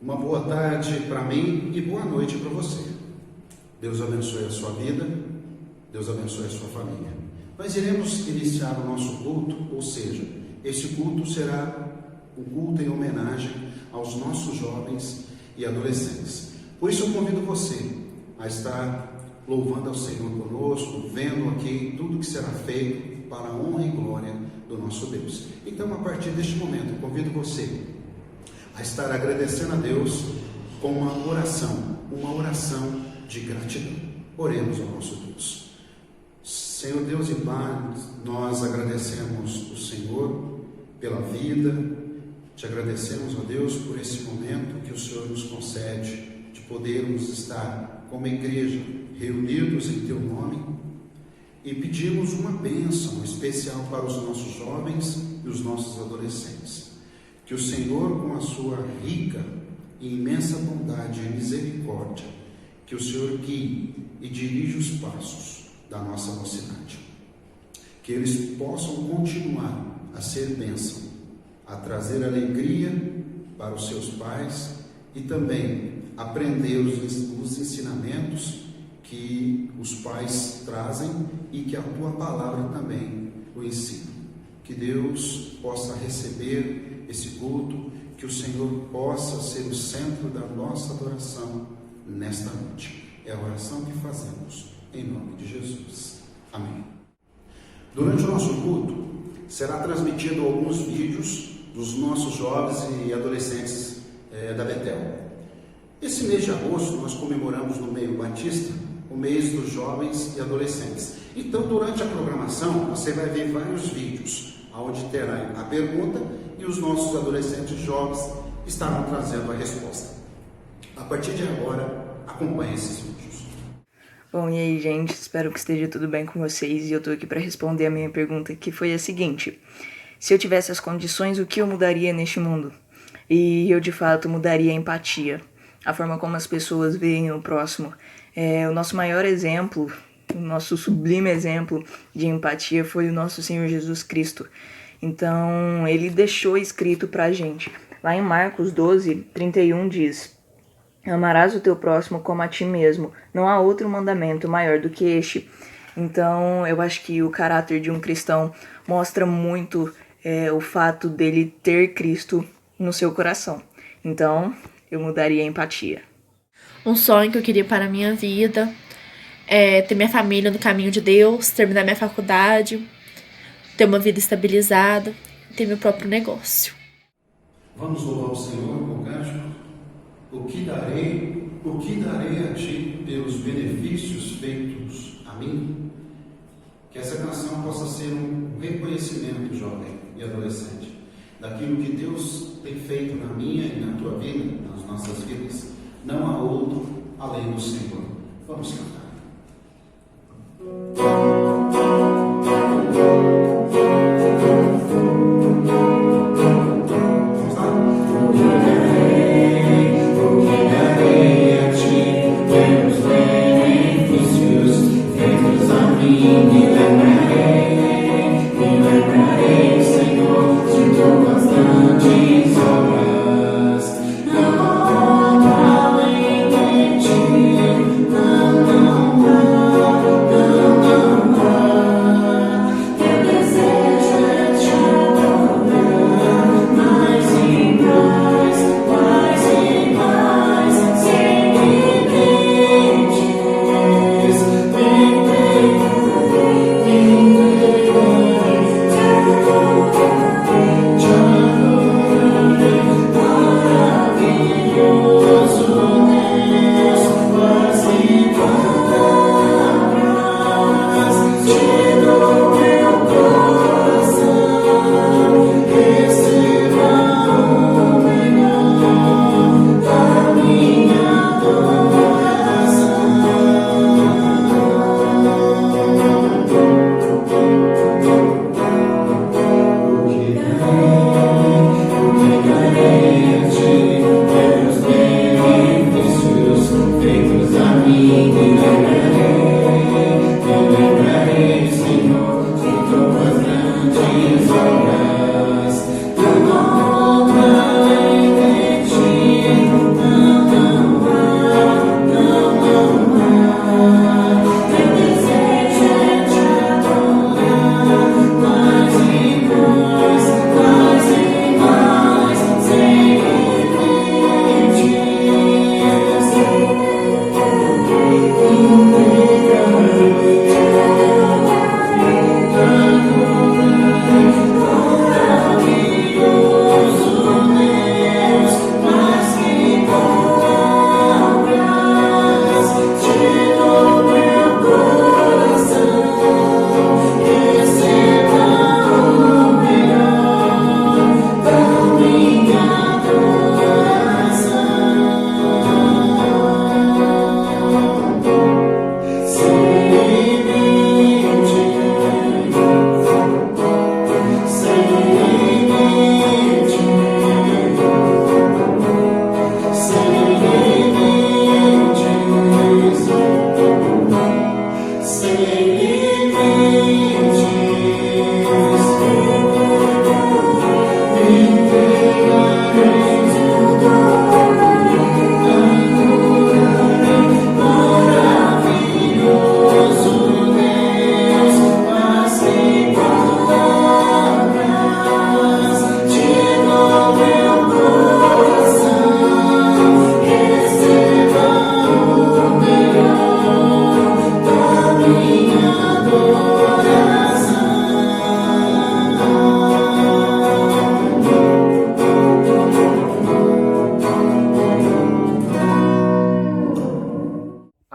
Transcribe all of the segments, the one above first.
Uma boa tarde para mim e boa noite para você. Deus abençoe a sua vida, Deus abençoe a sua família. Nós iremos iniciar o nosso culto, ou seja, este culto será um culto em homenagem aos nossos jovens e adolescentes. Por isso eu convido você a estar louvando ao Senhor conosco, vendo aqui tudo que será feito para a honra e glória do nosso Deus. Então, a partir deste momento, eu convido você a estar agradecendo a Deus com uma oração de gratidão. Oremos ao nosso Deus. Senhor Deus e Pai, nós agradecemos o Senhor pela vida, te agradecemos, ó Deus, por esse momento que o Senhor nos concede de podermos estar como igreja reunidos em Teu nome e pedimos uma bênção especial para os nossos jovens e os nossos adolescentes. Que o Senhor, com a sua rica e imensa bondade e misericórdia, que o Senhor guie e dirija os passos da nossa mocidade. Que eles possam continuar a ser bênção, a trazer alegria para os seus pais e também aprender os ensinamentos que os pais trazem e que a Tua palavra também o ensina. Que Deus possa receber esse culto, que o Senhor possa ser o centro da nossa adoração nesta noite. É a oração que fazemos em nome de Jesus. Amém. Durante o nosso culto, será transmitido alguns vídeos dos nossos jovens e adolescentes da Betel. Esse mês de agosto, nós comemoramos no meio batista o mês dos jovens e adolescentes. Então, durante a programação, você vai ver vários vídeos, onde terá a pergunta e os nossos adolescentes jovens estarão trazendo a resposta. A partir de agora, acompanhe esses vídeos. Bom, e aí, gente? Espero que esteja tudo bem com vocês e eu tô aqui para responder a minha pergunta, que foi a seguinte: se eu tivesse as condições, o que eu mudaria neste mundo? E eu, de fato, mudaria a empatia, a forma como as pessoas veem o próximo. O nosso maior exemplo, o nosso sublime exemplo de empatia foi o nosso Senhor Jesus Cristo. Então, ele deixou escrito pra gente. Lá em Marcos 12:31 diz: amarás o teu próximo como a ti mesmo. Não há outro mandamento maior do que este. Então, eu acho que o caráter de um cristão mostra muito o fato dele ter Cristo no seu coração. Então, eu mudaria a empatia. Um sonho que eu queria para a minha vida é ter minha família no caminho de Deus, terminar minha faculdade, ter uma vida estabilizada, ter meu próprio negócio. Vamos louvar o Senhor com o cântico. O que darei a ti pelos benefícios feitos a mim? Que essa canção possa ser um reconhecimento, jovem e adolescente, daquilo que Deus tem feito na minha e na tua vida, nas nossas vidas. Não há outro além do Senhor. Vamos cantar. Não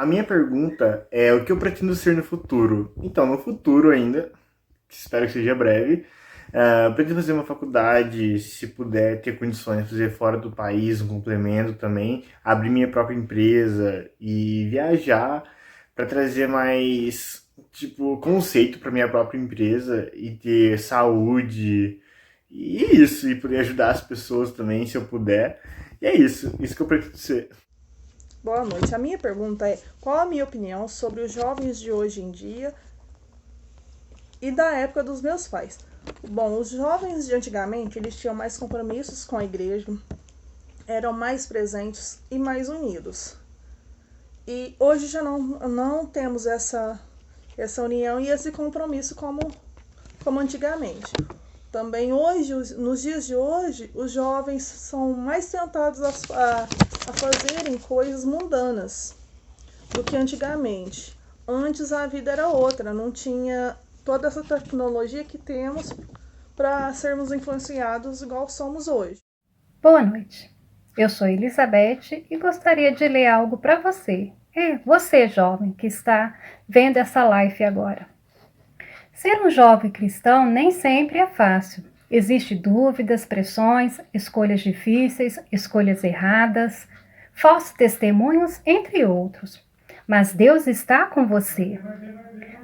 A minha pergunta é o que eu pretendo ser no futuro. Então, no futuro ainda, que espero que seja breve, pretendo fazer uma faculdade, se puder ter condições de fazer fora do país, um complemento também, abrir minha própria empresa e viajar para trazer mais, tipo, conceito para minha própria empresa e ter saúde e isso, e poder ajudar as pessoas também, se eu puder. E é isso que eu pretendo ser. Boa noite. A minha pergunta é: qual a minha opinião sobre os jovens de hoje em dia e da época dos meus pais? Bom, os jovens de antigamente, eles tinham mais compromissos com a igreja, eram mais presentes e mais unidos. E hoje já não temos essa união e esse compromisso como antigamente. Também hoje, nos dias de hoje, os jovens são mais tentados a fazerem coisas mundanas do que antigamente. Antes a vida era outra, não tinha toda essa tecnologia que temos para sermos influenciados igual somos hoje. Boa noite, eu sou Elizabeth e gostaria de ler algo para você. Você jovem que está vendo essa live agora. Ser um jovem cristão nem sempre é fácil. Existem dúvidas, pressões, escolhas difíceis, escolhas erradas, falsos testemunhos, entre outros. Mas Deus está com você.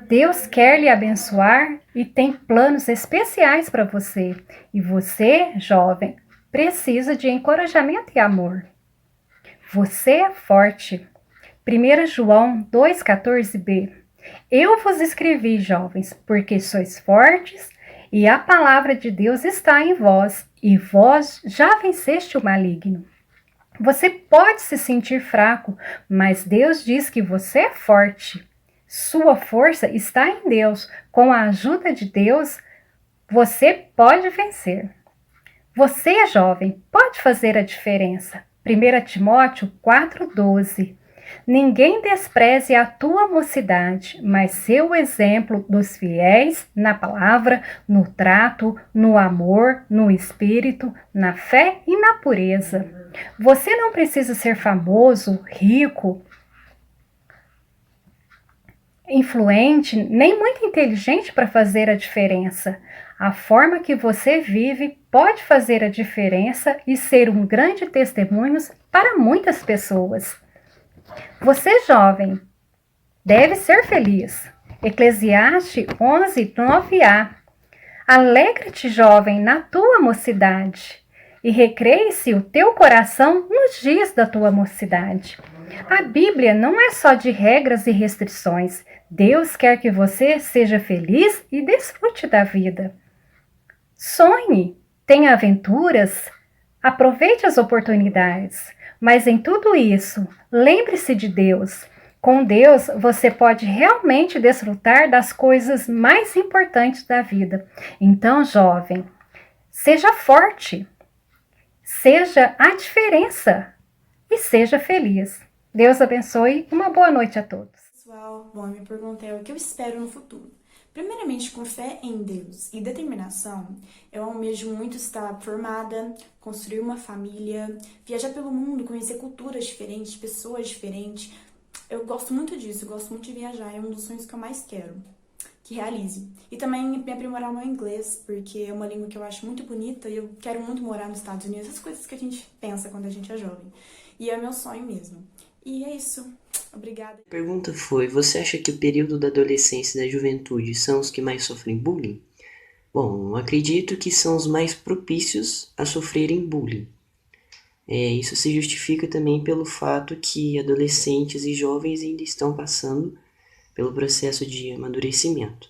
Deus quer lhe abençoar e tem planos especiais para você. E você, jovem, precisa de encorajamento e amor. Você é forte. 1 João 2,14b. Eu vos escrevi, jovens, porque sois fortes e a palavra de Deus está em vós, e vós já venceste o maligno. Você pode se sentir fraco, mas Deus diz que você é forte. Sua força está em Deus. Com a ajuda de Deus, você pode vencer. Você, jovem, pode fazer a diferença. 1 Timóteo 4,12. Ninguém despreze a tua mocidade, mas seu exemplo dos fiéis na palavra, no trato, no amor, no espírito, na fé e na pureza. Você não precisa ser famoso, rico, influente, nem muito inteligente para fazer a diferença. A forma que você vive pode fazer a diferença e ser um grande testemunho para muitas pessoas. Você, jovem, deve ser feliz. Eclesiastes 11:9a. Alegra-te, jovem, na tua mocidade, e recreie-se o teu coração nos dias da tua mocidade. A Bíblia não é só de regras e restrições. Deus quer que você seja feliz e desfrute da vida. Sonhe, tenha aventuras, aproveite as oportunidades. Mas em tudo isso, lembre-se de Deus. Com Deus, você pode realmente desfrutar das coisas mais importantes da vida. Então, jovem, seja forte, seja a diferença e seja feliz. Deus abençoe. Uma boa noite a todos. Pessoal, bom, a minha pergunta é o que eu espero no futuro. Primeiramente, com fé em Deus e determinação, eu almejo muito estar formada, construir uma família, viajar pelo mundo, conhecer culturas diferentes, pessoas diferentes. Eu gosto muito disso, eu gosto muito de viajar, é um dos sonhos que eu mais quero que realize. E também me aprimorar meu inglês, porque é uma língua que eu acho muito bonita e eu quero muito morar nos Estados Unidos, essas coisas que a gente pensa quando a gente é jovem. E é meu sonho mesmo. E é isso. Obrigada. A pergunta foi: você acha que o período da adolescência e da juventude são os que mais sofrem bullying? Bom, acredito que são os mais propícios a sofrerem bullying. Isso se justifica também pelo fato que adolescentes e jovens ainda estão passando pelo processo de amadurecimento.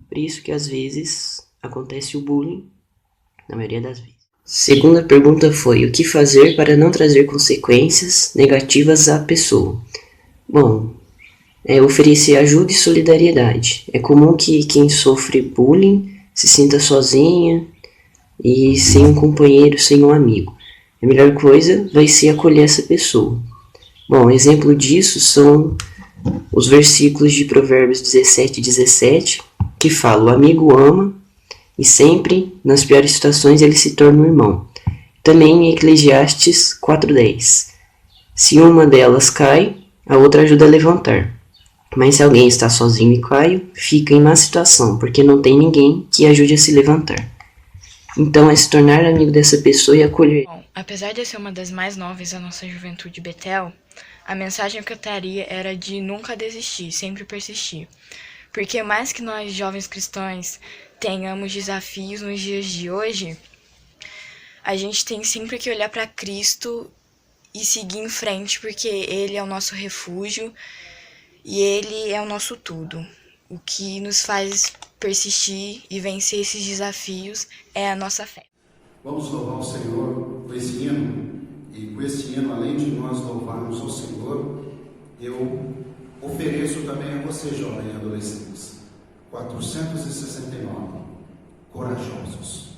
Por isso que às vezes acontece o bullying, na maioria das vezes. Segunda pergunta foi: o que fazer para não trazer consequências negativas à pessoa? Bom, oferecer ajuda e solidariedade. É comum que quem sofre bullying se sinta sozinha e sem um companheiro, sem um amigo. A melhor coisa vai ser acolher essa pessoa. Bom, exemplo disso são os versículos de Provérbios 17:17, que fala: o amigo ama e sempre, nas piores situações, ele se torna um irmão. Também em Eclesiastes 4:10. Se uma delas cai, a outra ajuda a levantar. Mas se alguém está sozinho e cai, fica em má situação, porque não tem ninguém que ajude a se levantar. Então é se tornar amigo dessa pessoa e acolher. Bom, apesar de eu ser uma das mais novas da nossa juventude Betel, a mensagem que eu traria era de nunca desistir, sempre persistir. Porque mais que nós, jovens cristãos, tenhamos desafios nos dias de hoje, a gente tem sempre que olhar para Cristo e seguir em frente, porque Ele é o nosso refúgio e Ele é o nosso tudo. O que nos faz persistir e vencer esses desafios é a nossa fé. Vamos louvar o Senhor com esse hino. E com esse hino, além de nós louvarmos ao Senhor, eu ofereço também a você, jovem e adolescentes, 469, corajosos.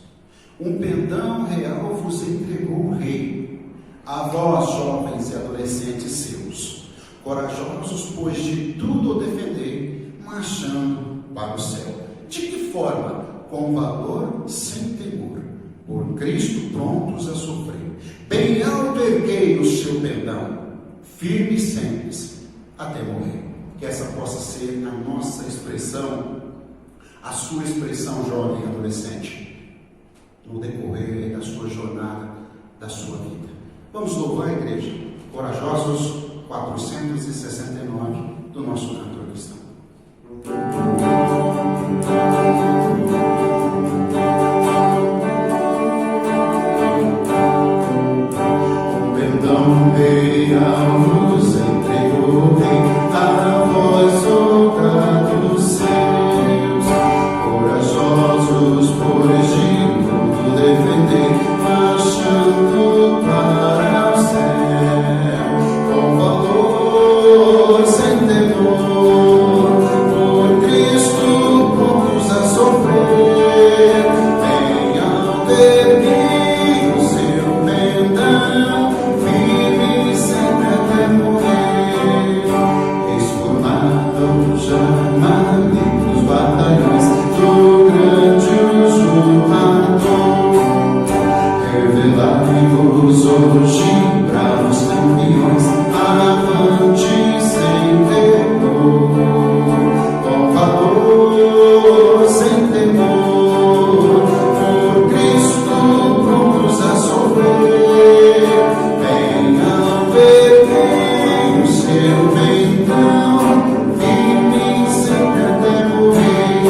Um pendão real vos entregou o Rei, a vós, jovens e adolescentes seus, corajosos, pois de tudo o defendei, marchando para o céu. De que forma? Com valor, sem temor, por Cristo prontos a sofrer. Bem alto erguei o seu pendão, firme sempre, até morrer. Que essa possa ser a nossa expressão, a sua expressão, jovem e adolescente, no decorrer da sua jornada, da sua vida. Vamos louvar a igreja. Corajosos, 469, do nosso cantor cristão. Perdão, Rei, nos entregou, a voz soldados seus, corajosos, pois de tudo defender, marchando para o céu, com valor, sem temor, por Cristo prontos a sofrer, bem ao erguer o seu pendão, firme sempre até morrer, exformado jamais nos batalhões do grandioso Adão, revelai-vos hoje para os campeões, avante sem temor, com valor, sem temor, por Cristo prontos a sofrer, bem ao erguer o seu pendão, firme sempre até morrer.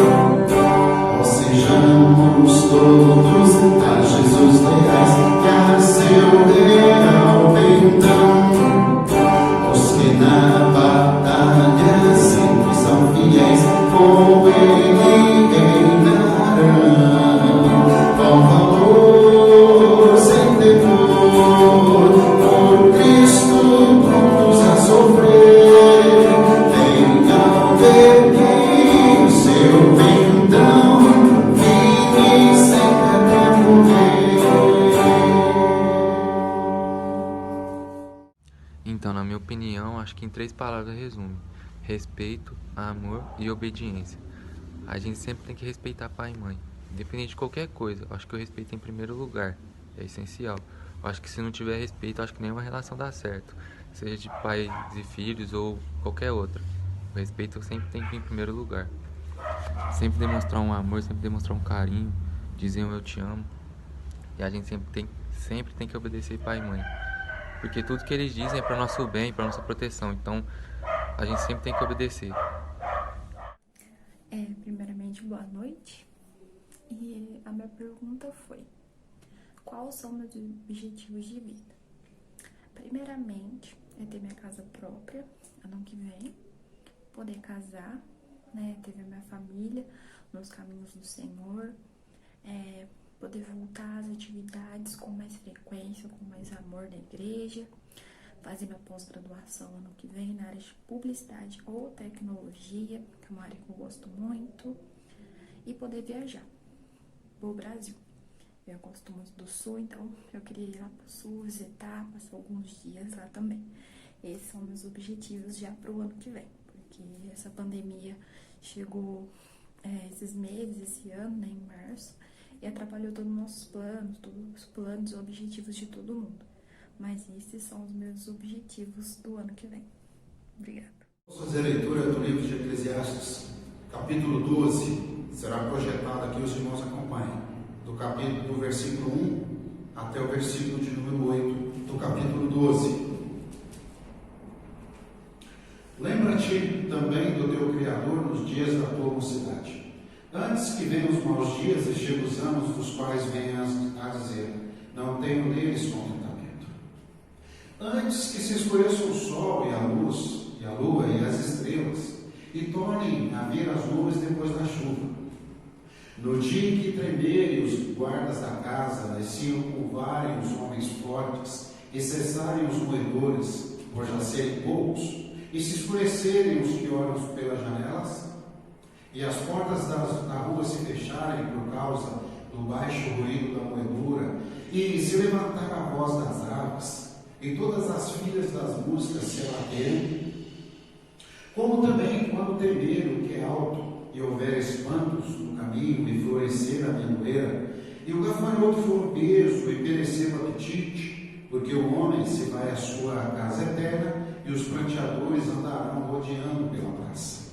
Ó, sejamos todos a Jesus leais, que a seu real pendão, os que na batalha sempre são fiéis, com ele reinarão, com valor, sem temor, por Cristo prontos a sofrer, bem ao erguer o seu pendão, firme sempre até morrer. Então, na minha opinião, acho que em 3 palavras resume: respeito, amor e obediência. A gente sempre tem que respeitar pai e mãe, independente de qualquer coisa. Acho que o respeito é em primeiro lugar, é essencial. Acho que se não tiver respeito, acho que nenhuma relação dá certo, seja de pais e filhos ou qualquer outra. O respeito sempre tem que ir em primeiro lugar. Sempre demonstrar um amor, sempre demonstrar um carinho, dizer um eu te amo. E a gente sempre tem que obedecer pai e mãe, porque tudo que eles dizem é para o nosso bem, para nossa proteção. Então, a gente sempre tem que obedecer. Primeiramente, boa noite. E a minha pergunta foi: quais são meus objetivos de vida? Primeiramente, é ter minha casa própria ano que vem, poder casar, né, ter minha família nos caminhos do Senhor, poder voltar às atividades com mais frequência, com mais amor na igreja, fazer minha pós-graduação ano que vem na área de publicidade ou tecnologia, que é uma área que eu gosto muito, e poder viajar pro Brasil. Eu gosto muito do Sul, então eu queria ir lá pro Sul, visitar, passar alguns dias lá também. Esses são meus objetivos já pro ano que vem, porque essa pandemia chegou esses meses, esse ano, né, em março, e atrapalhou todos os nossos planos, todos os planos e objetivos de todo mundo. Mas esses são os meus objetivos do ano que vem. Obrigada. Vamos fazer a leitura do livro de Eclesiastes, capítulo 12. Será projetado aqui, os irmãos acompanhem. Do versículo 1 até o versículo de número 8 do capítulo 12. Lembra-te também do teu Criador nos dias da tua mocidade, antes que venham os maus dias e cheguem os anos dos quais venhas a dizer, não tenho neles contentamento. Antes que se escureça o sol e a lua e as estrelas, e tornem a vir as nuvens depois da chuva. No dia em que tremerem os guardas da casa, e se curvarem os homens fortes, e cessarem os moedores, por já serem poucos, e se escurecerem os que olham pelas janelas, e as portas da rua se fecharem por causa do baixo ruído da moedura, e se levantar a voz das aves, e todas as filhas das músicas se abaterem, como também quando temer o que é alto, e houver espantos no caminho, e florescer a amendoeira, e o gafanhoto for obeso, e perecer o apetite, porque o homem se vai à sua casa eterna, e os pranteadores andarão rodeando pela praça.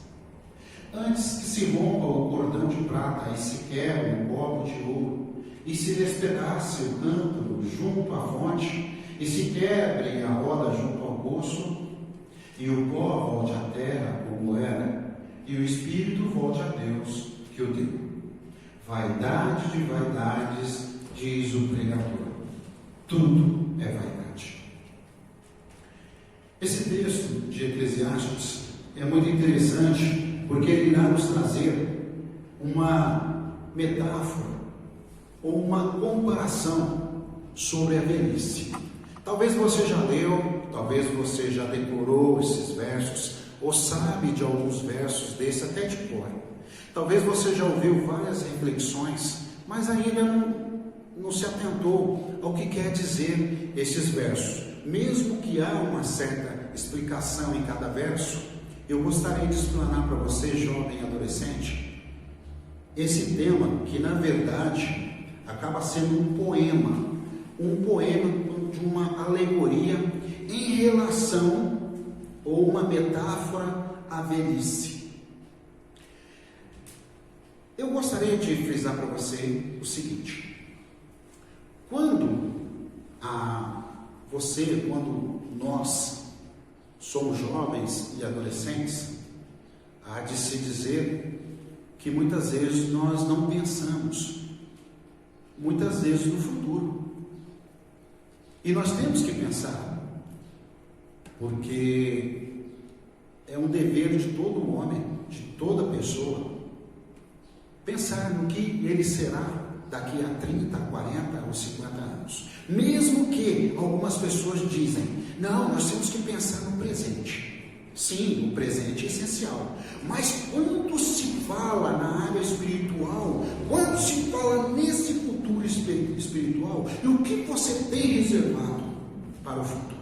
Antes que se rompa o cordão de prata, e se quebre o copo de ouro, e se despedace o cântaro junto à fonte, e se quebre a roda junto ao poço, e o pó volte à terra como era, e o espírito volte a Deus que o deu. Vaidade de vaidades, diz o pregador. Tudo é vaidade. Esse texto de Eclesiastes é muito interessante porque ele irá nos trazer uma metáfora ou uma comparação sobre a velhice. Talvez você já leu, talvez você já decorou esses versos, ou sabe de alguns versos desse até de cor. Talvez você já ouviu várias reflexões, mas ainda não se atentou ao que quer dizer esses versos. Mesmo que há uma certa explicação em cada verso, eu gostaria de explanar para você, jovem e adolescente, esse tema que na verdade acaba sendo um poema de uma alegoria em relação ou uma metáfora à velhice. Eu gostaria de frisar para você o seguinte: quando nós somos jovens e adolescentes, há de se dizer que muitas vezes nós não pensamos, muitas vezes no futuro. E nós temos que pensar, porque é um dever de todo homem, de toda pessoa, pensar no que ele será daqui a 30, 40 ou 50 anos. Mesmo que algumas pessoas dizem, não, nós temos que pensar no presente. Sim, o presente é essencial. Mas quando se fala na área espiritual, quando se fala nesse futuro espiritual, e o que você tem reservado para o futuro?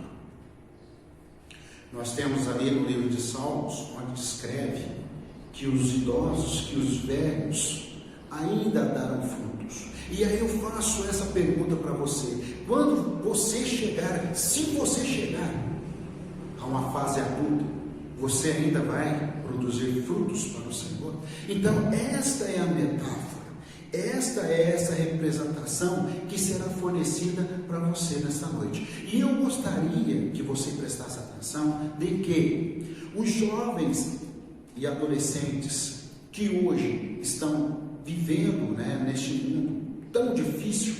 Nós temos ali no livro de Salmos, onde descreve que os idosos, que os velhos ainda darão frutos. E aí eu faço essa pergunta para você: quando você chegar, se você chegar a uma fase adulta, você ainda vai produzir frutos para o Senhor? Então esta é a metáfora, esta é essa representação que será fornecida para você nesta noite. E eu gostaria que você prestasse atenção de que os jovens e adolescentes que hoje estão vivendo, neste mundo tão difícil,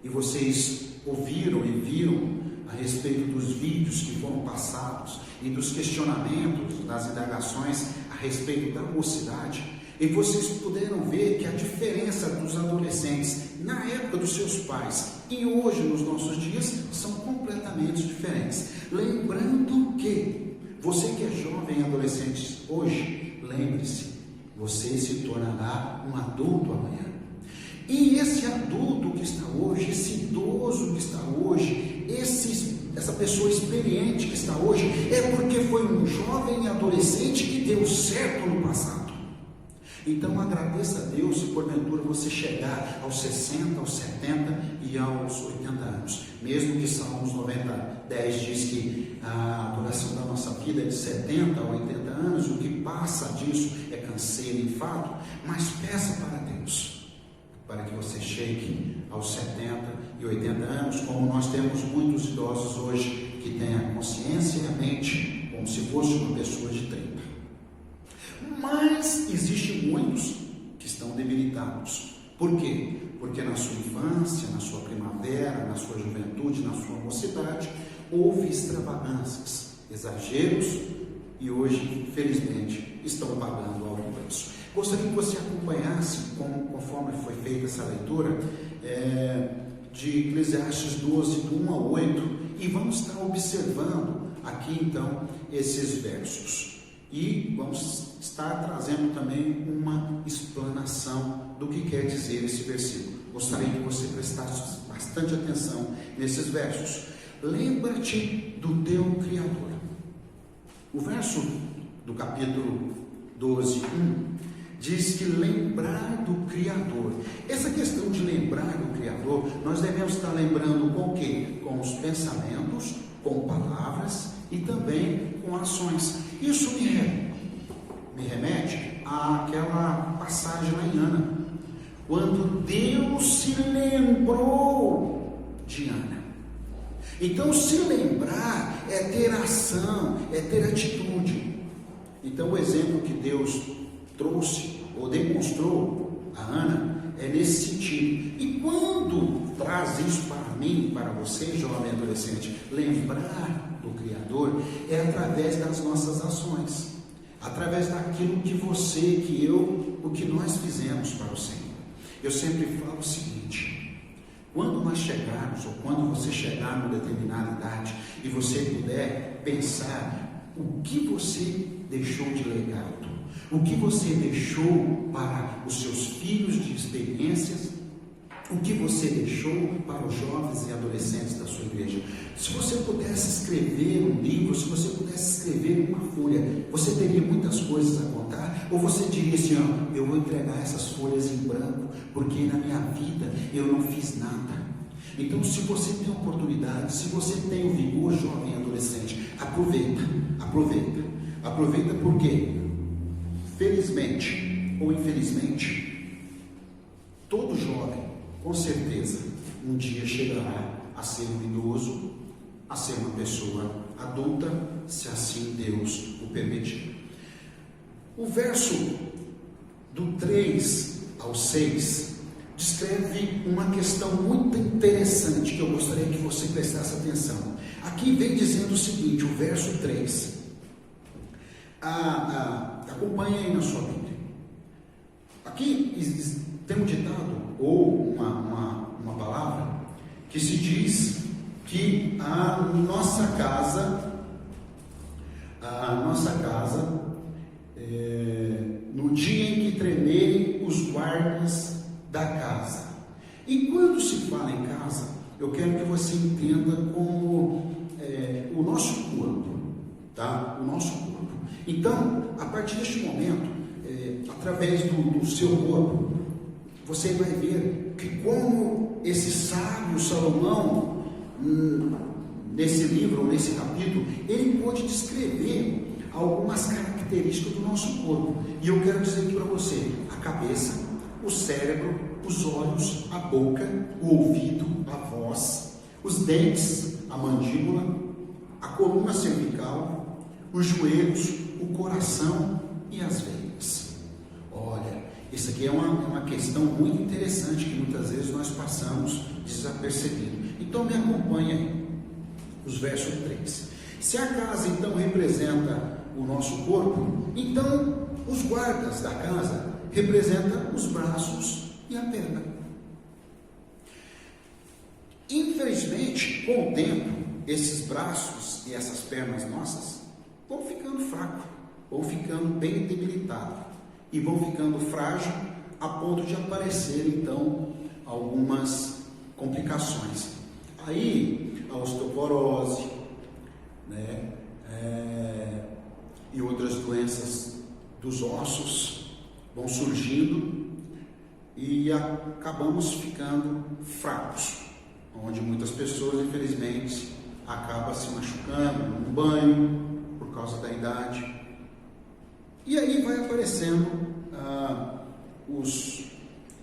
e vocês ouviram e viram a respeito dos vídeos que foram passados e dos questionamentos, das indagações a respeito da mocidade, e vocês puderam ver que a diferença dos adolescentes na época dos seus pais e hoje nos nossos dias são completamente diferentes. Lembrando que você que é jovem e adolescente hoje, lembre-se, você se tornará um adulto amanhã. E esse adulto que está hoje, esse idoso que está hoje, essa pessoa experiente que está hoje, é porque foi um jovem adolescente que deu certo no passado. Então agradeça a Deus se porventura você chegar aos 60, aos 70 e aos 80 anos. Mesmo que Salmos 90:10 diz que a duração da nossa vida é de 70 a 80 anos, o que passa disso é canseiro e enfado, mas peça para Deus, para que você chegue aos 70 e 80 anos, como nós temos muitos idosos hoje que têm a consciência e a mente como se fosse uma pessoa de 30. Mas existem muitos que estão debilitados. Por quê? Porque na sua infância, na sua primavera, na sua juventude, na sua mocidade, houve extravagâncias, exageros, e hoje, infelizmente, estão pagando alto preço. Gostaria que você acompanhasse, conforme foi feita essa leitura, de Eclesiastes 12, do 1 ao 8, e vamos estar observando aqui, então, esses versos. E vamos estar trazendo também uma explanação do que quer dizer esse versículo. Gostaria que você prestasse bastante atenção nesses versos. Lembra-te do teu Criador. O verso do capítulo 12, 1, diz que lembrar do Criador. Essa questão de lembrar do Criador, nós devemos estar lembrando com o quê? Com os pensamentos, com palavras e também com ações. Isso me remete àquela passagem lá em Ana, quando Deus se lembrou de Ana. Então, se lembrar é ter ação, é ter atitude. Então, o exemplo que Deus trouxe ou demonstrou a Ana é nesse sentido. E quando traz isso para mim, para você, jovem adolescente, lembrar do Criador é através das nossas ações, através daquilo que você, que eu, o que nós fizemos para o Senhor. Eu sempre falo o seguinte: quando nós chegarmos, ou quando você chegar numa determinada idade e você puder pensar o que você deixou de legado, o que você deixou para os seus filhos de experiências, o que você deixou para os jovens e adolescentes da sua igreja. Se você pudesse escrever um livro, se você pudesse escrever uma folha, você teria muitas coisas a contar? Ou você diria assim, eu vou entregar essas folhas em branco, porque na minha vida eu não fiz nada. Então, se você tem oportunidade, se você tem o vigor, jovem e adolescente, aproveita, porque, felizmente ou infelizmente, todo jovem, com certeza, um dia chegará a ser um idoso, a ser uma pessoa adulta, se assim Deus o permitir. O verso do 3 ao 6 descreve uma questão muito interessante que eu gostaria que você prestasse atenção. Aqui vem dizendo o seguinte, o verso 3. Acompanhe aí na sua Bíblia. Aqui tem um ditado ou uma palavra que se diz que a nossa casa no dia em que tremerem os guardas da casa. E quando se fala em casa, eu quero que você entenda como o nosso corpo, tá? O nosso corpo. Então, a partir deste momento, através do seu corpo, você vai ver que como esse sábio Salomão, nesse livro, nesse capítulo, ele pode descrever algumas características do nosso corpo. E eu quero dizer aqui para você, a cabeça, o cérebro, os olhos, a boca, o ouvido, a voz, os dentes, a mandíbula, a coluna cervical, os joelhos, o coração e as veias. Olha, isso aqui é uma questão muito interessante que muitas vezes nós passamos desapercebido. Então me acompanha aí, os versos 3. Se a casa então representa o nosso corpo, então os guardas da casa representam os braços e a perna. Infelizmente, com o tempo, esses braços e essas pernas nossas vão ficando fracos, vão ficando bem debilitados e vão ficando frágeis a ponto de aparecer então algumas complicações. Aí a osteoporose, né, e outras doenças dos ossos vão surgindo e acabamos ficando fracos, onde muitas pessoas, infelizmente, acabam se machucando no banho por causa da idade. E aí vai aparecendo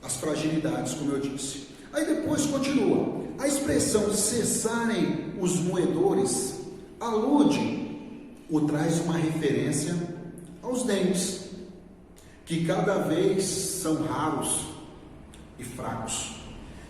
as fragilidades, como eu disse. Aí depois continua. A expressão cessarem os moedores alude ou traz uma referência aos dentes, que cada vez são raros e fracos.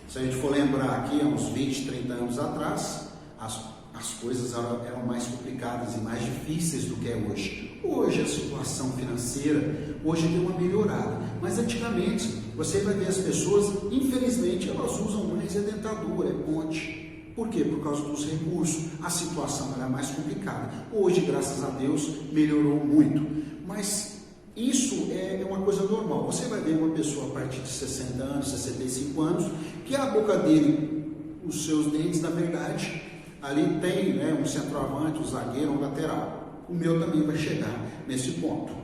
Se a gente for lembrar aqui, há uns 20, 30 anos atrás, as coisas eram mais complicadas e mais difíceis do que é hoje. Hoje a situação financeira, hoje deu uma melhorada, mas antigamente você vai ver as pessoas, infelizmente, elas usam mais a dentadura, é ponte. Por quê? Por causa dos recursos, a situação era mais complicada. Hoje, graças a Deus, melhorou muito, mas isso é uma coisa normal. Você vai ver uma pessoa a partir de 60 anos, 65 anos, que a boca dele, os seus dentes, na verdade, ali tem, né, um centroavante, um zagueiro, um lateral. O meu também vai chegar nesse ponto.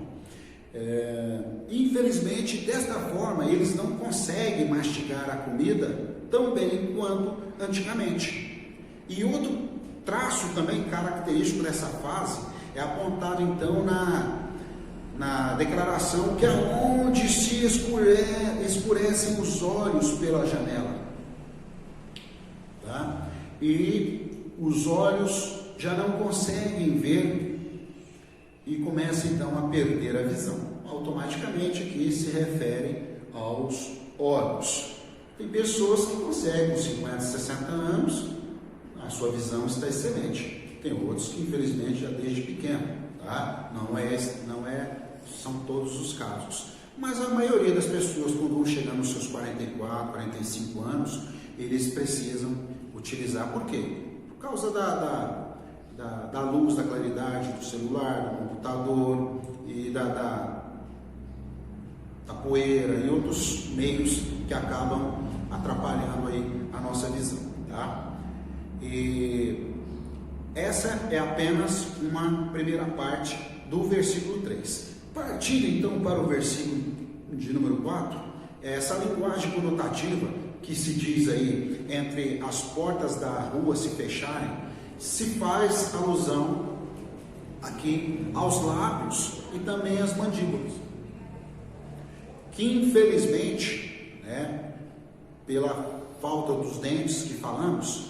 Infelizmente, desta forma, eles não conseguem mastigar a comida tão bem quanto antigamente. E outro traço também característico dessa fase é apontado então na declaração que aonde se escurecem os olhos pela janela, tá? E os olhos já não conseguem ver e começam então a perder a visão. Automaticamente aqui se refere aos olhos. Tem pessoas que conseguem com 50, 60 anos, a sua visão está excelente. Tem outros que infelizmente já desde pequeno, tá? Não são todos os casos. Mas a maioria das pessoas, quando vão chegar nos seus 44, 45 anos, eles precisam utilizar. Por quê? Por causa da luz, da claridade do celular, do computador e da poeira e outros meios que acabam atrapalhando aí a nossa visão, tá? E essa é apenas uma primeira parte do versículo 3. Partindo então para o versículo de número 4, essa linguagem conotativa que se diz aí entre as portas da rua se fecharem, se faz alusão aqui aos lábios e também às mandíbulas, que infelizmente, né, pela falta dos dentes que falamos,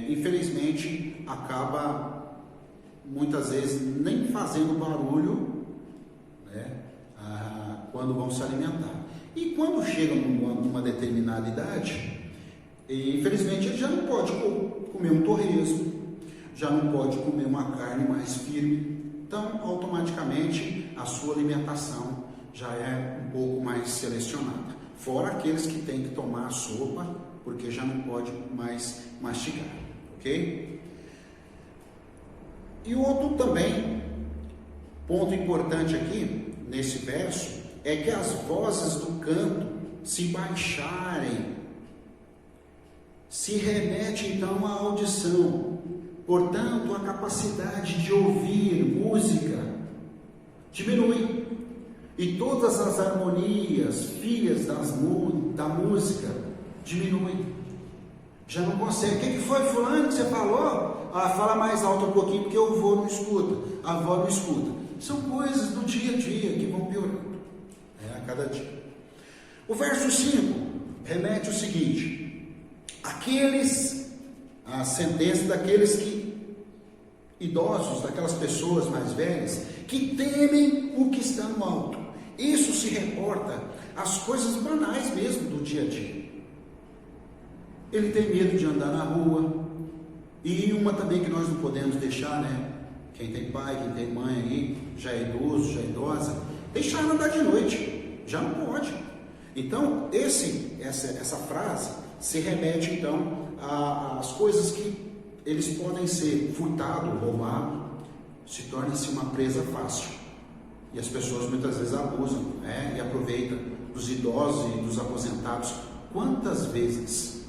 infelizmente acaba muitas vezes nem fazendo barulho, né, quando vão se alimentar. E quando chegam numa determinada idade, infelizmente ele já não pode comer um torresmo, já não pode comer uma carne mais firme, então automaticamente a sua alimentação já é um pouco mais selecionada. Fora aqueles que têm que tomar a sopa, porque já não pode mais mastigar, ok? E outro também, ponto importante aqui, nesse verso, é que as vozes do canto se baixarem, se remete então à audição, portanto a capacidade de ouvir música diminui, e todas as harmonias, filhas da música, diminuem, já não consegue. O que foi, fulano, que você falou? Fala mais alto um pouquinho, porque o avô não escuta, a avó não escuta. São coisas do dia a dia que vão piorando, a cada dia. O verso 5 remete o seguinte: a sentença daqueles idosos, daquelas pessoas mais velhas, que temem o que está no alto. Isso se reporta às coisas banais mesmo do dia a dia. Ele tem medo de andar na rua. E uma também que nós não podemos deixar, né? Quem tem pai, quem tem mãe aí, já é idoso, já é idosa, deixar andar de noite. Já não pode. Então, essa frase se remete então às coisas que eles podem ser furtado, roubado, se torna-se uma presa fácil. E as pessoas muitas vezes abusam, né? E aproveitam dos idosos e dos aposentados. Quantas vezes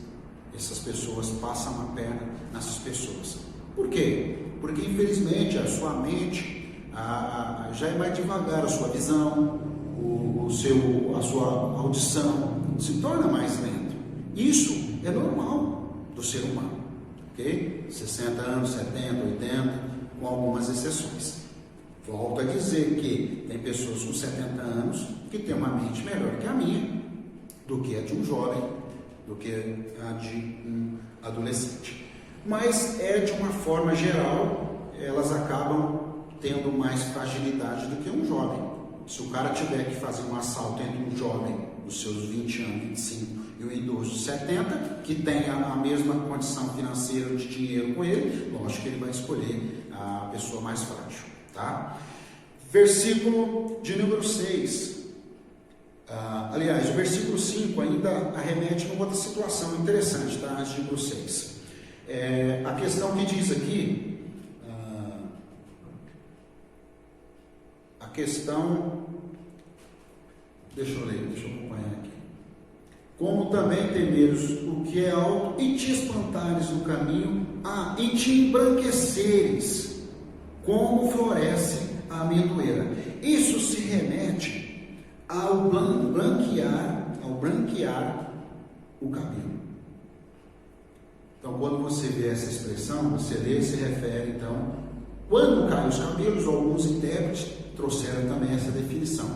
essas pessoas passam a perna nessas pessoas? Por quê? Porque infelizmente a sua mente já é mais devagar, a sua visão, a sua audição se torna mais lenta. Isso é normal do ser humano, ok? 60 anos, 70, 80, com algumas exceções. Volto a dizer que tem pessoas com 70 anos que têm uma mente melhor que a minha, do que a de um jovem, do que a de um adolescente. Mas de uma forma geral, elas acabam tendo mais fragilidade do que um jovem. Se o cara tiver que fazer um assalto entre um jovem dos seus 20 anos, 25 e um idoso de 70, que tenha a mesma condição financeira de dinheiro com ele, lógico que ele vai escolher a pessoa mais frágil, tá? Versículo de número 6. Aliás, o versículo 5 ainda arremete numa outra situação interessante, tá? Antes de número 6. A questão que diz aqui, a questão, deixa eu acompanhar aqui. Como também temeres o que é alto e te espantares no caminho, e te embranqueceres, como floresce a amendoeira. Isso se remete ao branquear o cabelo. Então, quando você vê essa expressão, você lê, se refere, então, quando caem os cabelos, alguns intérpretes trouxeram também essa definição,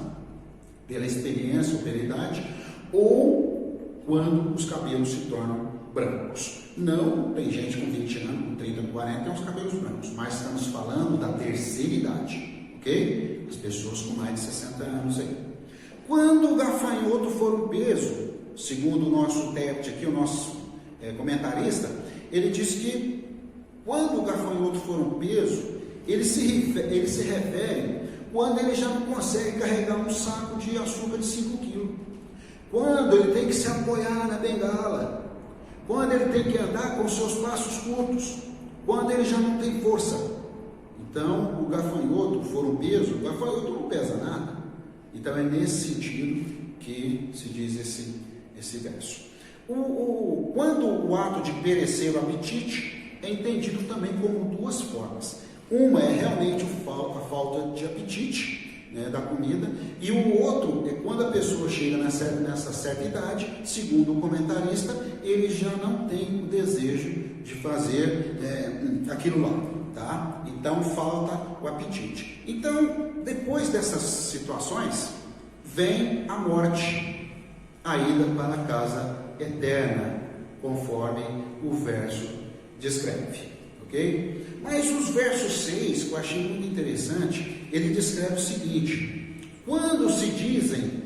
pela experiência ou pela idade, ou quando os cabelos se tornam brancos. Não, tem gente com 20 anos, com 30, com 40, tem os cabelos brancos, mas estamos falando da terceira idade, ok? As pessoas com mais de 60 anos aí. Quando o gafanhoto for um peso, segundo o nosso intérprete aqui, o nosso comentarista, ele diz que quando o gafanhoto for um peso, ele se refere quando ele já não consegue carregar um saco de açúcar de 5 quilos, quando ele tem que se apoiar na bengala, quando ele tem que andar com seus passos curtos, quando ele já não tem força. Então, o gafanhoto for um peso, o gafanhoto não pesa nada. Então, é nesse sentido que se diz esse verso. Quando o ato de perecer o apetite é entendido também como duas formas. Uma é realmente a falta de apetite, né, da comida, e o outro é quando a pessoa chega nessa certa idade, segundo o comentarista, ele já não tem o desejo de fazer aquilo lá, tá? Então falta o apetite. Então, depois dessas situações, vem a morte, a ida para a casa eterna, conforme o verso descreve, ok? Mas os versos 6, que eu achei muito interessante, ele descreve o seguinte: quando se dizem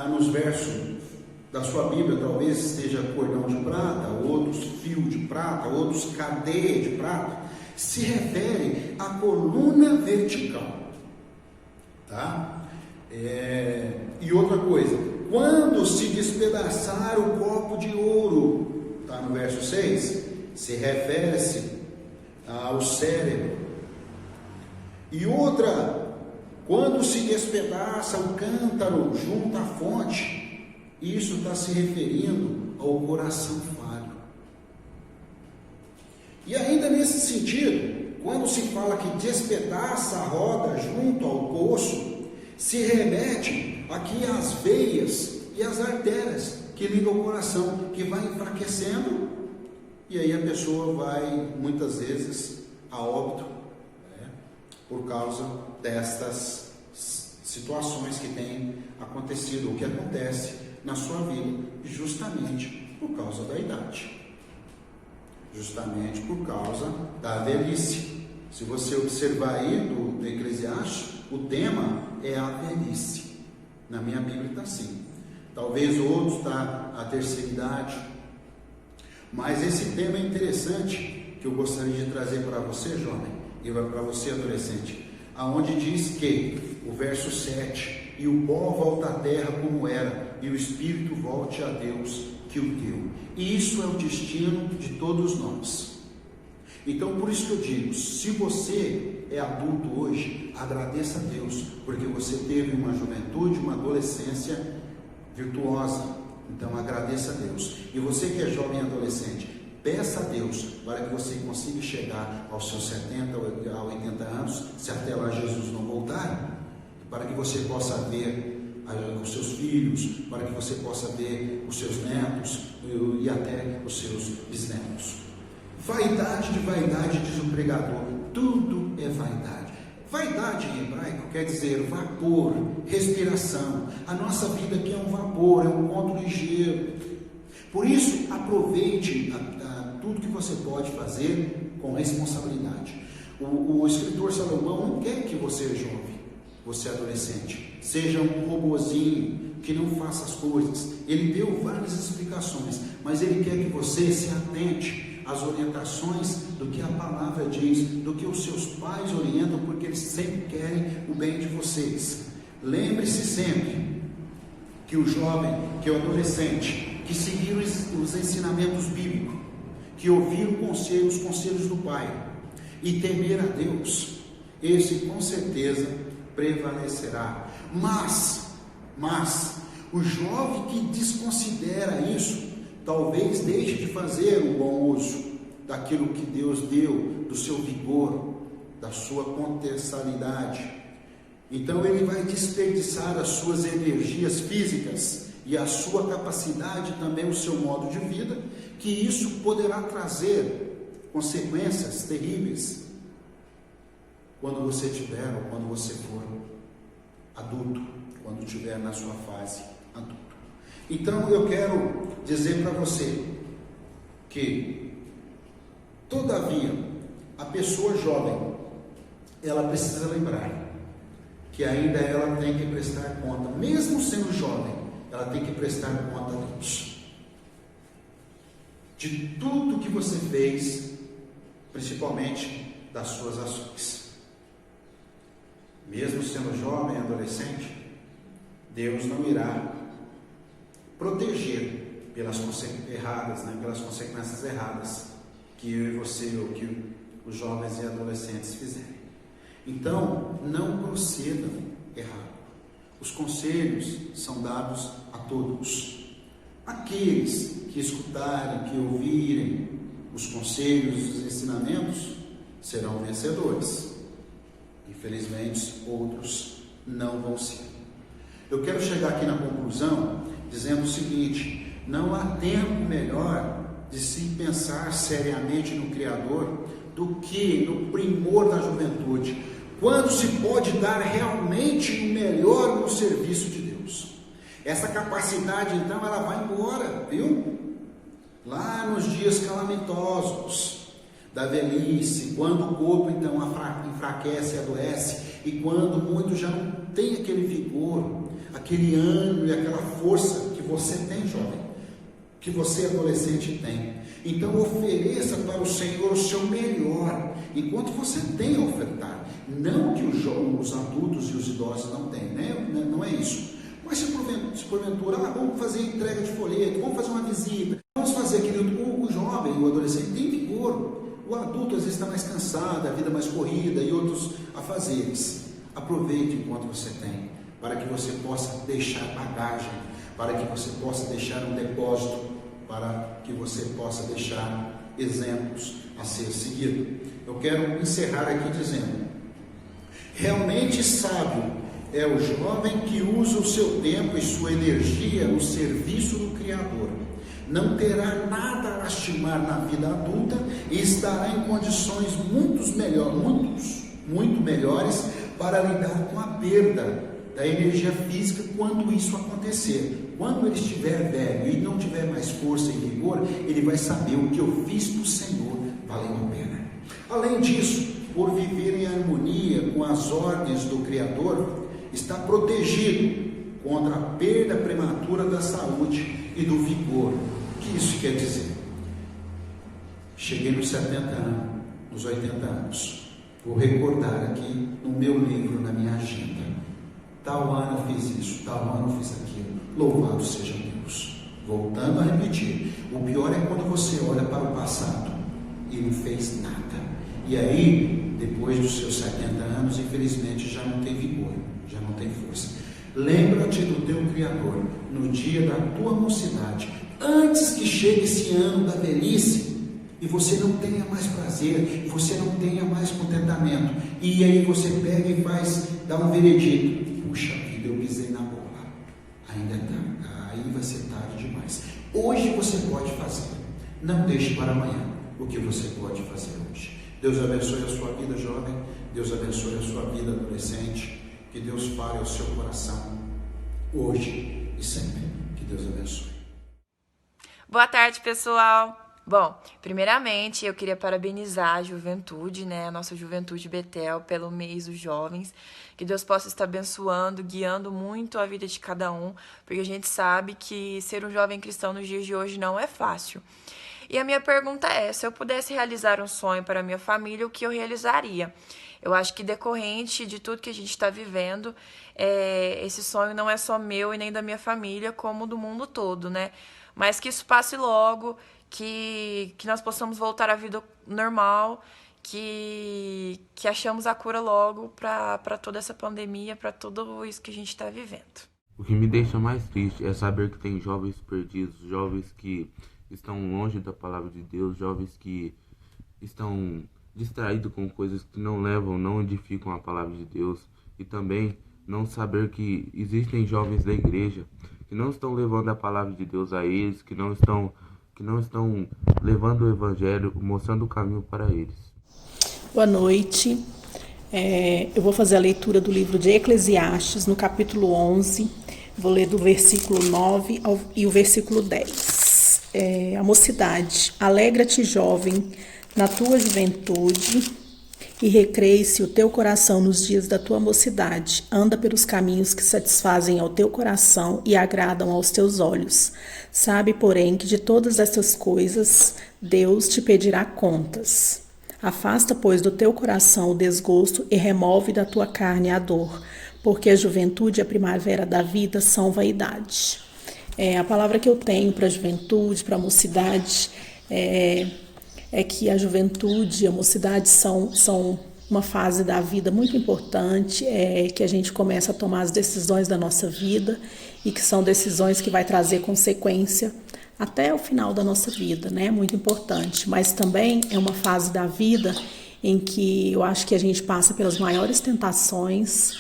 nos versos da sua Bíblia, talvez esteja cordão de prata, outros fio de prata, outros cadeia de prata, se refere à coluna vertical, tá? E outra coisa, quando se despedaçar o copo de ouro, está no verso 6, se refere-se ao cérebro. E outra, quando se despedaça o cântaro junto à fonte, isso está se referindo ao coração falho. E ainda nesse sentido, quando se fala que despedaça a roda junto ao poço, se remete aqui às veias e às artérias que ligam o coração, que vai enfraquecendo, e aí a pessoa vai, muitas vezes, a óbito, né, por causa destas situações que têm acontecido, ou que acontece na sua vida, justamente por causa da idade, justamente por causa da velhice. Se você observar aí do Eclesiastes, o tema é a velhice. Na minha Bíblia está assim. Talvez outros está a terceira idade. Mas esse tema é interessante, que eu gostaria de trazer para você, jovem, e para você, adolescente, aonde diz que, o verso 7, e o pó volta à terra como era, e o espírito volte a Deus que o deu. E isso é o destino de todos nós. Então, por isso que eu digo, se você é adulto hoje, agradeça a Deus, porque você teve uma juventude, uma adolescência virtuosa. Então, agradeça a Deus. E você que é jovem e adolescente, peça a Deus para que você consiga chegar aos seus 70 ou 80 anos, se até lá Jesus não voltar, para que você possa ver os seus filhos, para que você possa ver os seus netos e até os seus bisnetos. Vaidade de vaidade, diz o pregador, tudo é vaidade. Vaidade em hebraico quer dizer vapor, respiração. A nossa vida aqui é um vapor, é um ponto ligeiro. Por isso, aproveite tudo que você pode fazer com responsabilidade. O escritor Salomão não quer que você jovem, você adolescente, seja um robozinho que não faça as coisas. Ele deu várias explicações, mas ele quer que você se atente às orientações do que a palavra diz, do que os seus pais orientam, porque eles sempre querem o bem de vocês. Lembre-se sempre que o jovem, que o adolescente, que seguiram os ensinamentos bíblicos, que ouviram os conselhos do pai e temer a Deus, esse com certeza prevalecerá. Mas o jovem que desconsidera isso, talvez deixe de fazer um bom uso daquilo que Deus deu, do seu vigor, da sua potencialidade. Então ele vai desperdiçar as suas energias físicas e a sua capacidade, também o seu modo de vida, que isso poderá trazer consequências terríveis quando você tiver, ou quando você for adulto, quando estiver na sua fase adulta. Então eu quero dizer para você que, todavia, a pessoa jovem, ela precisa lembrar que ainda ela tem que prestar conta, mesmo sendo jovem, ela tem que prestar conta a Deus de tudo que você fez, principalmente das suas ações. Mesmo sendo jovem, adolescente, Deus não irá proteger pelas consequências erradas que eu e você, ou que os jovens e adolescentes fizerem. Então, não procedam errado. Os conselhos são dados a todos. Aqueles que escutarem, que ouvirem os conselhos e os ensinamentos serão vencedores. Infelizmente, outros não vão ser. Eu quero chegar aqui na conclusão dizendo o seguinte: não há tempo melhor de se pensar seriamente no Criador do que no primor da juventude, quando se pode dar realmente o melhor no serviço de Deus. Essa capacidade, então, ela vai embora, viu? Lá nos dias calamitosos da velhice, quando o corpo, então, enfraquece e adoece, e quando muito já não tem aquele vigor, aquele ânimo e aquela força que você tem, jovem, que você, adolescente, tem. Então, ofereça para o Senhor o seu melhor, enquanto você tem a ofertar. Não que os adultos e os idosos não têm, né? Não é isso. Mas se porventura, vamos fazer entrega de folheto, vamos fazer uma visita, vamos fazer aquilo. O jovem, o adolescente tem vigor. O adulto às vezes está mais cansado, a vida mais corrida e outros afazeres. Aproveite enquanto você tem, para que você possa deixar bagagem, para que você possa deixar um depósito, para que você possa deixar exemplos a ser seguido. Eu quero encerrar aqui dizendo: realmente sábio é o jovem que usa o seu tempo e sua energia no serviço do Criador. Não terá nada a lastimar na vida adulta e estará em condições muito melhores para lidar com a perda da energia física quando isso acontecer. Quando ele estiver velho e não tiver mais força e vigor, ele vai saber: o que eu fiz para o Senhor valeu a pena. Além disso, por viver em harmonia com as ordens do Criador, está protegido contra a perda prematura da saúde e do vigor. O que isso quer dizer? Cheguei nos 70 anos, nos 80 anos, vou recordar aqui no meu livro, na minha agenda: tal ano eu fiz isso, tal ano eu fiz aquilo, louvado seja Deus. Voltando a repetir, o pior é quando você olha para o passado e não fez nada, e aí, depois dos seus 70 anos, infelizmente já não tem vigor, já não tem força. Lembra-te do teu Criador no dia da tua mocidade, antes que chegue esse ano da velhice e você não tenha mais prazer, e você não tenha mais contentamento, e aí você pega e dá um veredito: puxa vida, eu pisei na bola, ainda tá, aí vai ser tarde demais. Hoje você pode fazer, não deixe para amanhã o que você pode fazer hoje. Deus abençoe a sua vida, jovem. Deus abençoe a sua vida, adolescente. Que Deus fale ao seu coração, hoje e sempre. Que Deus abençoe. Boa tarde, pessoal! Bom, primeiramente eu queria parabenizar a juventude, né, a nossa juventude Betel, pelo mês dos jovens. Que Deus possa estar abençoando, guiando muito a vida de cada um, porque a gente sabe que ser um jovem cristão nos dias de hoje não é fácil. E a minha pergunta é, se eu pudesse realizar um sonho para a minha família, o que eu realizaria? Eu acho que decorrente de tudo que a gente está vivendo, esse sonho não é só meu e nem da minha família, como do mundo todo, né? Mas que isso passe logo, que nós possamos voltar à vida normal, que achamos a cura logo para toda essa pandemia, para tudo isso que a gente está vivendo. O que me deixa mais triste é saber que tem jovens perdidos, jovens que estão longe da palavra de Deus, jovens que estão distraídos com coisas que não levam, não edificam a palavra de Deus, e também não saber que existem jovens da igreja que não estão levando a palavra de Deus a eles, que não estão levando o evangelho, mostrando o caminho para eles. Boa noite. Eu vou fazer a leitura do livro de Eclesiastes, no capítulo 11. Vou ler do versículo 9 e o versículo 10. A mocidade, alegra-te, jovem, na tua juventude, e recreie-se o teu coração nos dias da tua mocidade. Anda pelos caminhos que satisfazem ao teu coração e agradam aos teus olhos. Sabe, porém, que de todas essas coisas Deus te pedirá contas. Afasta, pois, do teu coração o desgosto e remove da tua carne a dor, porque a juventude e a primavera da vida são vaidade. A palavra que eu tenho para a juventude, para a mocidade, é que a juventude e a mocidade são uma fase da vida muito importante, que a gente começa a tomar as decisões da nossa vida e que são decisões que vai trazer consequência até o final da nossa vida, né? Muito importante. Mas também é uma fase da vida em que eu acho que a gente passa pelas maiores tentações,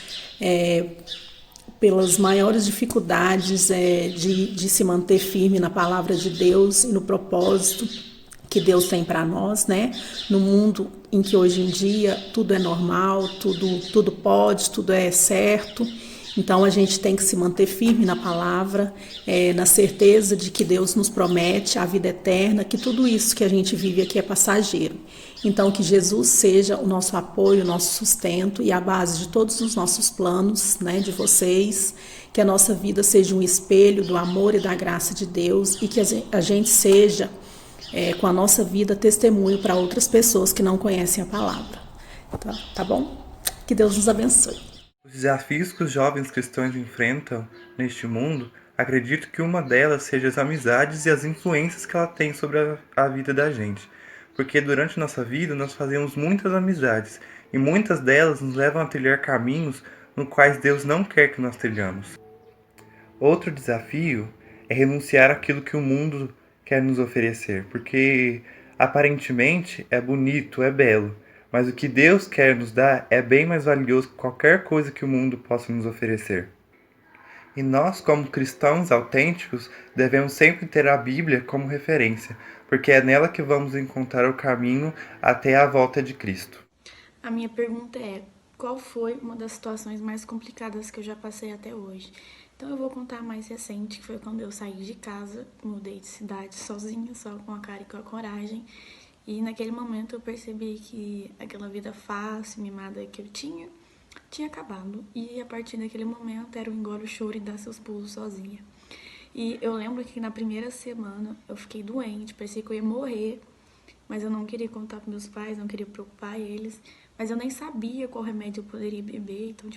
pelas maiores dificuldades de se manter firme na palavra de Deus e no propósito que Deus tem para nós, né? No mundo em que hoje em dia tudo é normal, tudo pode, tudo é certo. Então a gente tem que se manter firme na palavra, na certeza de que Deus nos promete a vida eterna, que tudo isso que a gente vive aqui é passageiro. Então que Jesus seja o nosso apoio, o nosso sustento e a base de todos os nossos planos, né, de vocês, que a nossa vida seja um espelho do amor e da graça de Deus e que a gente seja, com a nossa vida, testemunho para outras pessoas que não conhecem a palavra. Tá bom? Que Deus nos abençoe. Os desafios que os jovens cristãos enfrentam neste mundo, acredito que uma delas seja as amizades e as influências que ela tem sobre a vida da gente. Porque durante nossa vida nós fazemos muitas amizades e muitas delas nos levam a trilhar caminhos no quais Deus não quer que nós trilhamos. Outro desafio é renunciar àquilo que o mundo quer nos oferecer, porque aparentemente é bonito, é belo, mas o que Deus quer nos dar é bem mais valioso que qualquer coisa que o mundo possa nos oferecer. E nós, como cristãos autênticos, devemos sempre ter a Bíblia como referência, porque é nela que vamos encontrar o caminho até a volta de Cristo. A minha pergunta é, qual foi uma das situações mais complicadas que eu já passei até hoje? Então eu vou contar a mais recente, que foi quando eu saí de casa, mudei de cidade sozinha, só com a cara e com a coragem. E naquele momento eu percebi que aquela vida fácil, mimada que eu tinha acabado. E a partir daquele momento era o engole o choro e dar seus pulos sozinha. E eu lembro que na primeira semana eu fiquei doente, parecia que eu ia morrer. Mas eu não queria contar para meus pais, não queria preocupar eles. Mas eu nem sabia qual remédio eu poderia beber, então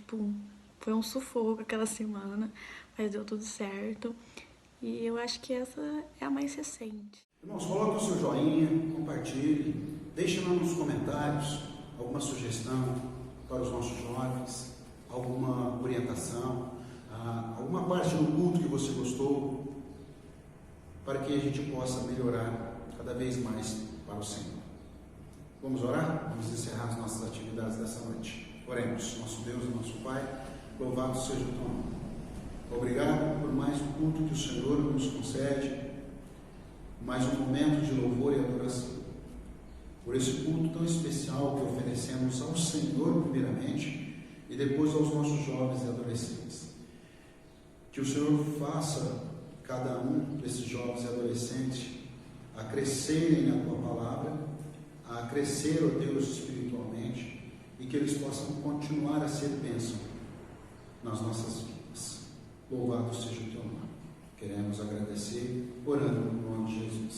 foi um sufoco aquela semana, mas deu tudo certo. E eu acho que essa é a mais recente. Irmãos, coloque o seu joinha, compartilhe, deixe lá nos comentários alguma sugestão para os nossos jovens, alguma orientação, alguma parte do culto que você gostou, para que a gente possa melhorar cada vez mais para o Senhor. Vamos orar? Vamos encerrar as nossas atividades dessa noite. Oremos. Nosso Deus e nosso Pai, louvado seja o teu nome. Obrigado por mais um culto que o Senhor nos concede, mais um momento de louvor e adoração. por esse culto tão especial que oferecemos ao Senhor primeiramente e depois aos nossos jovens e adolescentes. Que o Senhor faça cada um desses jovens e adolescentes a crescerem na Tua Palavra, a crescer, ó Deus, espiritualmente, e que eles possam continuar a ser bênção nas nossas vidas. Louvado seja o Teu nome. Queremos agradecer, orando no nome de Jesus.